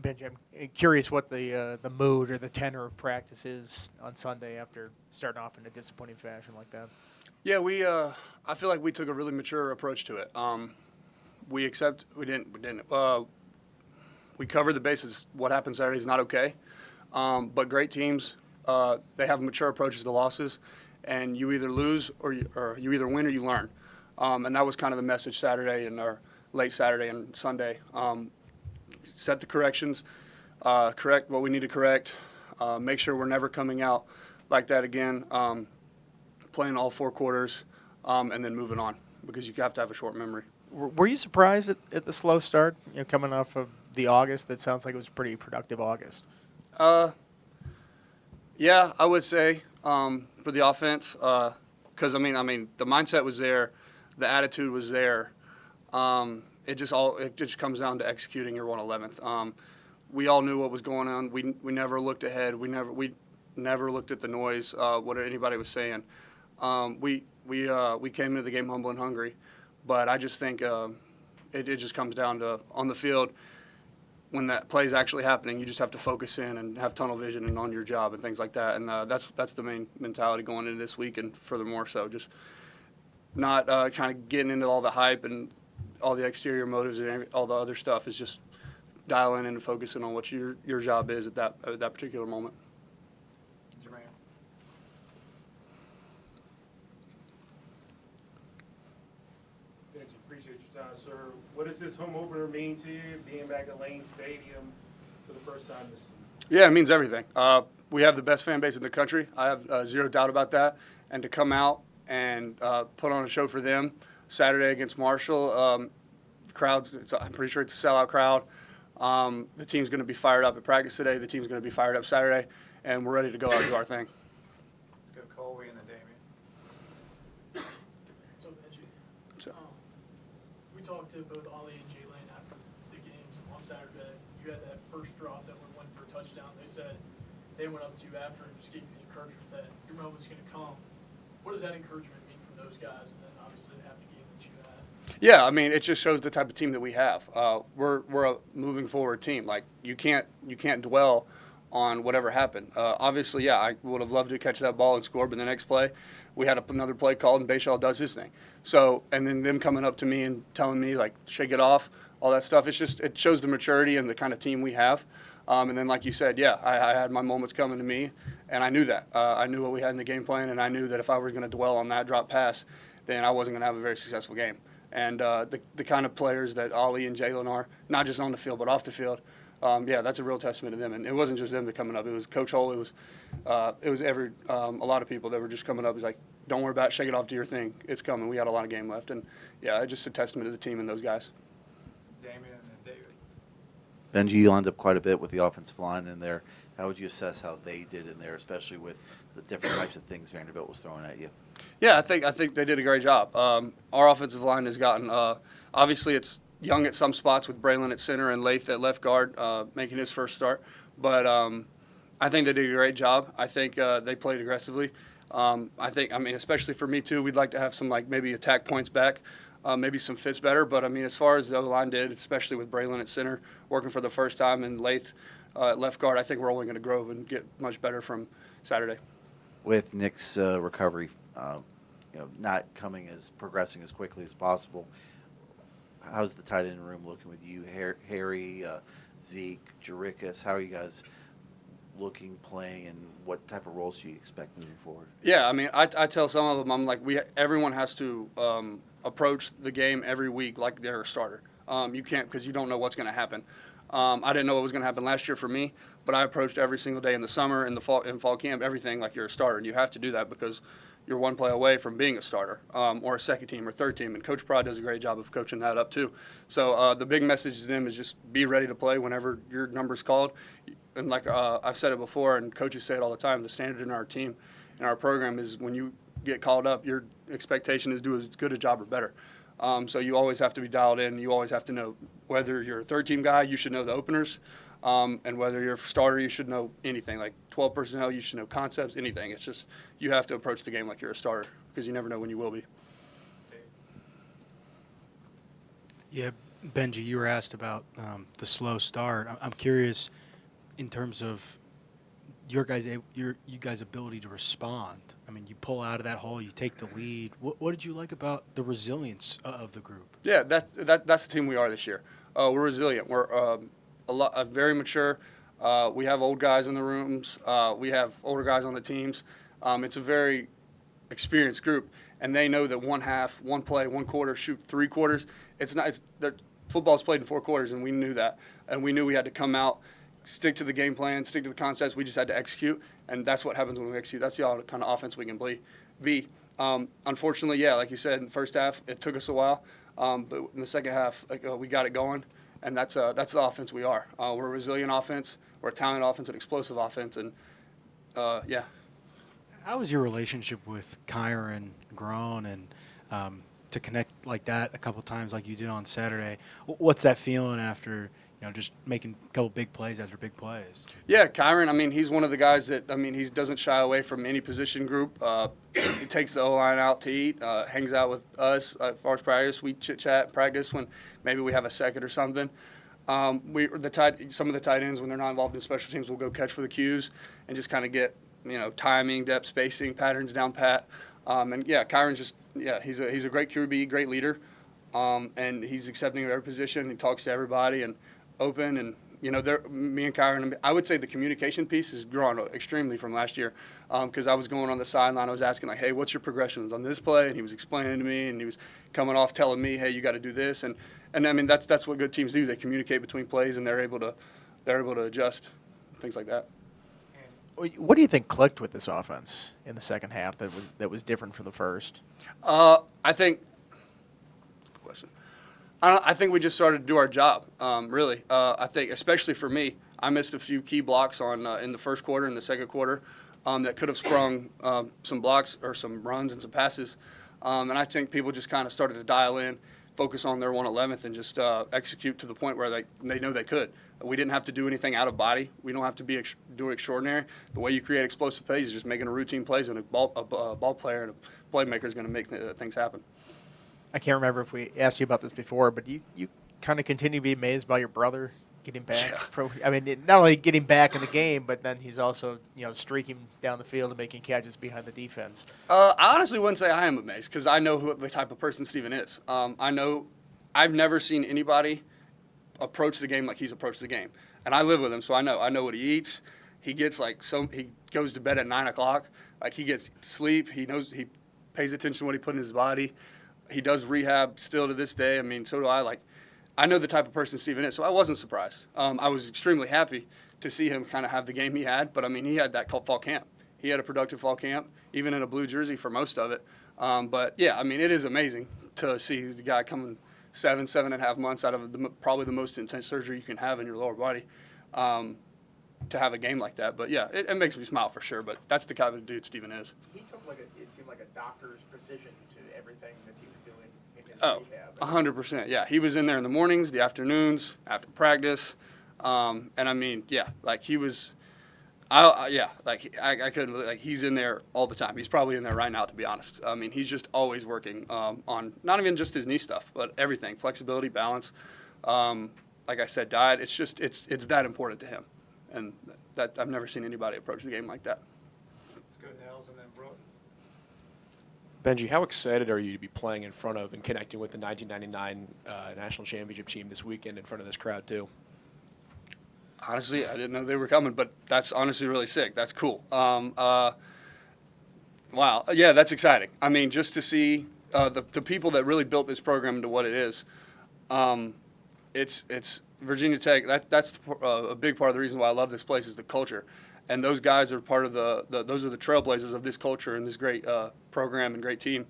Benji, I'm curious what the mood or the tenor of practice is on Sunday after starting off in a disappointing fashion like that. Yeah, I feel like we took a really mature approach to it. We covered the bases. What happened Saturday is not okay. But great teams, they have mature approaches to losses, and you either lose or you either win or you learn. And that was kind of the message Saturday or late Saturday and Sunday. Set the corrections, correct what we need to correct, make sure we're never coming out like that again, playing all 4 quarters, and then moving on because you have to have a short memory. Were you surprised at the slow start, coming off of the August? That sounds like it was a pretty productive August. Yeah, I would say for the offense, because I mean the mindset was there, the attitude was there. It just comes down to executing your 111th. We all knew what was going on. We never looked ahead. We never looked at the noise, what anybody was saying. We came into the game humble and hungry, but I just think it just comes down to on the field. When that play is actually happening, you just have to focus in and have tunnel vision and on your job and things like that. And that's the main mentality going into this week, and furthermore so just not kind of getting into all the hype and all the exterior motives and all the other stuff. Is just dialing in and focusing on what your job is at that particular moment. Benji, appreciate your time, sir. What does this home opener mean to you, being back at Lane Stadium for the first time this season? Yeah, it means everything. We have the best fan base in the country. I have zero doubt about that. And to come out and put on a show for them Saturday against Marshall, crowds, I'm pretty sure it's a sellout crowd. The team's going to be fired up at practice today. The team's going to be fired up Saturday, and we're ready to go out and do our thing. Let's go Colby and then Damien. So, Benji, So. we talked to both Ollie and Jalen after the games on Saturday. You had that first drop that went for a touchdown. They said they went up to you after and just gave you the encouragement that your moment's going to come. What does that encouragement mean from those guys, and then obviously have the game that you had? Yeah, I mean, it just shows the type of team that we have. We're a moving forward team. Like you can't dwell on whatever happened. Obviously, yeah, I would have loved to catch that ball and score, but the next play, we had another play called, and Bayshaw does his thing. So, and then them coming up to me and telling me like, shake it off, all that stuff. It shows the maturity and the kind of team we have. And then, like you said, yeah, I had my moments coming to me, and I knew that. I knew what we had in the game plan, and I knew that if I was going to dwell on that drop pass, then I wasn't going to have a very successful game. And the kind of players that Ollie and Jalen are, not just on the field but off the field, yeah, that's a real testament to them. And it wasn't just them that coming up. It was Coach Hull. It was a lot of people that were just coming up. It was like, don't worry about it, shake it off, do your thing. It's coming. We got a lot of game left. And, yeah, it's just a testament to the team and those guys. Damien and then David. Benji, you lined up quite a bit with the offensive line in there. How would you assess how they did in there, especially with the different types of things Vanderbilt was throwing at you? Yeah, I think they did a great job. Our offensive line has gotten obviously it's young at some spots with Braylon at center and Lath at left guard making his first start. But I think they did a great job. I think they played aggressively. Especially for me too, we'd like to have some maybe attack points back. Maybe some fits better, but as far as the other line did, especially with Braylon at center, working for the first time, and Lath at left guard, I think we're only going to grow and get much better from Saturday. With Nick's recovery, not progressing as quickly as possible, how's the tight end room looking with you, Harry, Zeke, Juricus? How are you guys looking, playing, and what type of roles do you expect moving forward? Yeah, I tell some of them, I'm like, everyone has to approach the game every week like they're a starter. You can't, because you don't know what's going to happen. I didn't know what was going to happen last year for me, but I approached every single day in the summer, in fall camp, everything like you're a starter. And you have to do that because you're one play away from being a starter or a second team or third team. And Coach Prod does a great job of coaching that up too. So the big message to them is just be ready to play whenever your number's called. And like I've said it before, and coaches say it all the time, the standard in our team, in our program is when you get called up, your expectation is do as good a job or better. So you always have to be dialed in. You always have to know whether you're a third-team guy, you should know the openers, and whether you're a starter, you should know anything. Like 12 personnel, you should know concepts, anything. It's just you have to approach the game like you're a starter because you never know when you will be. Yeah, Benji, you were asked about the slow start. I'm curious in terms of your guys' ability to respond. I mean, you pull out of that hole, you take the lead. What did you like about the resilience of the group? Yeah, that's the team we are this year. We're resilient. We're very mature. We have old guys in the rooms. We have older guys on the teams. It's a very experienced group, and they know that one half, one play, one quarter, shoot 3 quarters. It's not. Football's played in 4 quarters, and we knew that, and we knew we had to come out, stick to the game plan, stick to the concepts. We just had to execute, and that's what happens when we execute. That's the kind of offense we can be. Unfortunately, yeah, like you said, in the first half, it took us a while, but in the second half, we got it going, and that's the offense we are. We're a resilient offense. We're a talented offense, an explosive offense, and yeah. How was your relationship with Kyron Grown and to connect like that a couple times like you did on Saturday? What's that feeling after just making a couple big plays after big plays? Yeah, Kyron, I mean, he's one of the guys that, he doesn't shy away from any position group. He takes the O-line out to eat, hangs out with us as far as practice. We chit-chat practice when maybe we have a second or something. Some of the tight ends, when they're not involved in special teams, will go catch for the cues and just kind of get, timing, depth, spacing, patterns down pat. And, yeah, Kyron's just, he's a great QB, great leader. And he's accepting of every position. He talks to everybody and open, and me and Kyron, I would say the communication piece has grown extremely from last year, because I was going on the sideline, I was asking like, hey, what's your progressions on this play, and he was explaining to me, and he was coming off telling me, hey, you got to do this, and I mean that's what good teams do. They communicate between plays, and they're able to adjust, things like that. What do you think clicked with this offense in the second half that was different from the first? I think. Good question. I think we just started to do our job, really. I think, especially for me, I missed a few key blocks in the first quarter and the second quarter that could have sprung some blocks or some runs and some passes. And I think people just kind of started to dial in, focus on their 111th, and just execute to the point where they know they could. We didn't have to do anything out of body. We don't have to do extraordinary. The way you create explosive plays is just making a routine plays, and a ball player and a playmaker is going to make things happen. I can't remember if we asked you about this before, but you kind of continue to be amazed by your brother getting back. Not only getting back in the game, but then he's also streaking down the field and making catches behind the defense. I honestly wouldn't say I am amazed, because I know who the type of person Steven is. I've never seen anybody approach the game like he's approached the game, and I live with him, so I know what he eats. He gets he goes to bed at 9 o'clock. He gets sleep. He pays attention to what he put in his body. He does rehab still to this day. I mean, so do I. I know the type of person Steven is, so I wasn't surprised. I was extremely happy to see him kind of have the game he had, but, he had that fall camp. He had a productive fall camp, even in a blue jersey for most of it. But, yeah, it is amazing to see the guy coming 7.5 months out of probably the most intense surgery you can have in your lower body to have a game like that. But, yeah, it makes me smile for sure, but that's the kind of dude Steven is. He took it seemed like a doctor's precision to everything that he was doing in his rehab. 100%. Yeah, he was in there in the mornings, the afternoons, after practice, and he was. I couldn't. He's in there all the time. He's probably in there right now, to be honest. He's just always working on not even just his knee stuff, but everything: flexibility, balance. Like I said, diet. It's just it's that important to him, and that I've never seen anybody approach the game like that. Let's go Nels and then Brooke. Benji, how excited are you to be playing in front of and connecting with the 1999 National Championship team this weekend in front of this crowd, too? Honestly, I didn't know they were coming, but that's honestly really sick. That's cool. Wow. Yeah, that's exciting. Just to see the people that really built this program into what it is. It's Virginia Tech. That's a big part of the reason why I love this place is the culture. And those guys are part of those are the trailblazers of this culture and this great program and great team.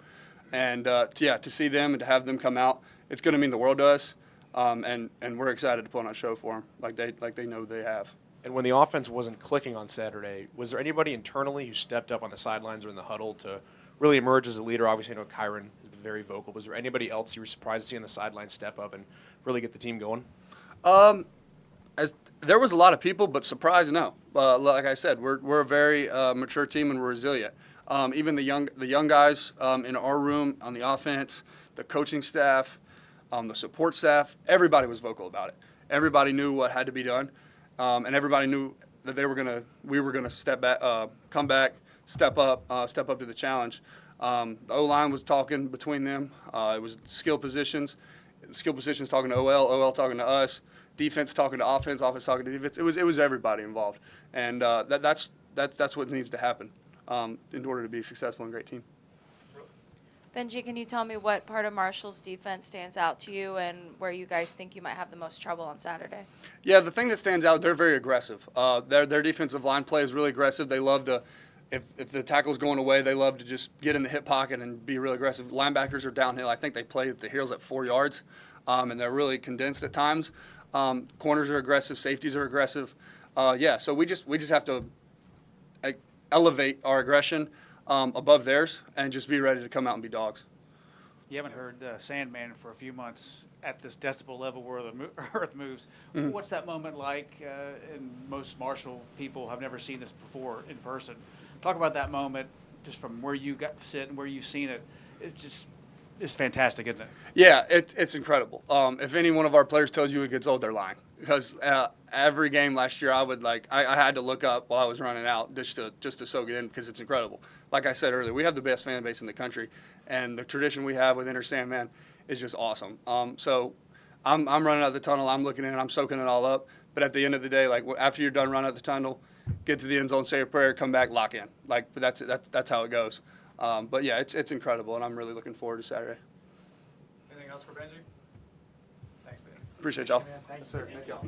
And, to see them and to have them come out, it's going to mean the world to us. And we're excited to put on a show for them like they know they have. And when the offense wasn't clicking on Saturday, was there anybody internally who stepped up on the sidelines or in the huddle to really emerge as a leader? Obviously, I know Kyron is very vocal. Was there anybody else you were surprised to see on the sideline step up and really get the team going? There was a lot of people, but surprised, no. Like I said, we're a very mature team and we're resilient. Even the young guys in our room on the offense, the coaching staff, the support staff, everybody was vocal about it. Everybody knew what had to be done, and everybody knew that we were gonna step back, come back, step up to the challenge. The O-line was talking between them. It was skill positions talking to OL talking to us, defense talking to offense talking to defense. It was everybody involved, and that's what needs to happen in order to be a successful and great team. Benji, can you tell me what part of Marshall's defense stands out to you and where you guys think you might have the most trouble on Saturday? Yeah, the thing that stands out, they're very aggressive. Their defensive line play is really aggressive. They love to, if the tackle's going away, they love to just get in the hip pocket and be really aggressive. Linebackers are downhill. I think they play at the heels at 4 yards, and they're really condensed at times. Corners are aggressive. Safeties are aggressive. So we just have to elevate our aggression above theirs and just be ready to come out and be dogs. You haven't heard Sandman for a few months at this decibel level where the earth moves. Mm-hmm. What's that moment like? And most Marshall people have never seen this before in person. Talk about that moment just from where you got to sit and where you've seen it. It's fantastic, isn't it? Yeah, it's incredible. If any one of our players tells you it gets old, they're lying. Because every game last year, I had to look up while I was running out just to soak it in because it's incredible. Like I said earlier, we have the best fan base in the country, and the tradition we have with Inner Sandman is just awesome. So I'm running out the tunnel, I'm looking in, I'm soaking it all up. But at the end of the day, like after you're done running out the tunnel, get to the end zone, say a prayer, come back, lock in. But that's how it goes. But yeah, it's incredible, and I'm really looking forward to Saturday. Anything else for Benji? Thanks, Ben. Appreciate y'all. Thanks, sir. Thank y'all.